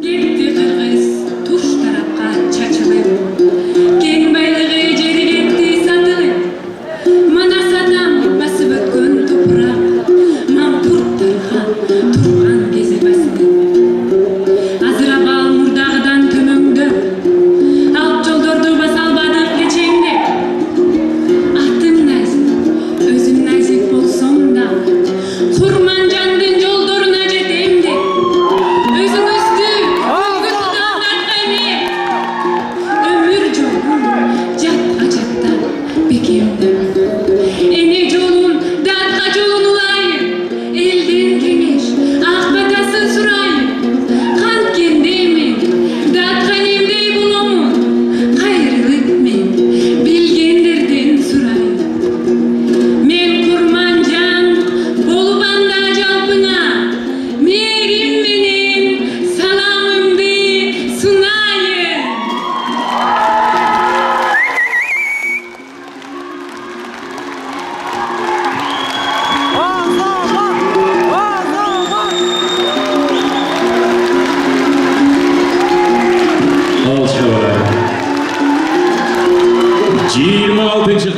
Gitti kırgız tuş tarafka çaçılıp, keng baylığı jeri gitti satılıp, mana satam basıp ötkön toprak, mampurtlarga turgan kezi basılıp. Azıra bal murdağıdan tömöңдөp, alp жолдорду баса албадык кечеңдеп. Атың нәзик, өзүң нәзик болсоң да, Курманжандын жолдоруна жетем деп. Өзүңүздү бүгүн тутамдатка эме. Өмүр жолун жатка жаттап бекемдеп. Эне жолун, датка жолун улайын, элден кеңеш, ак батасын сурайын. Канткенде мен, датка эмней боломун? Кайрылып мен, билгендерден сурайын. Мен Курманжан, болуп анда жалпыңа, мээрим менен саламымды сунайын. Al çabuk. 26.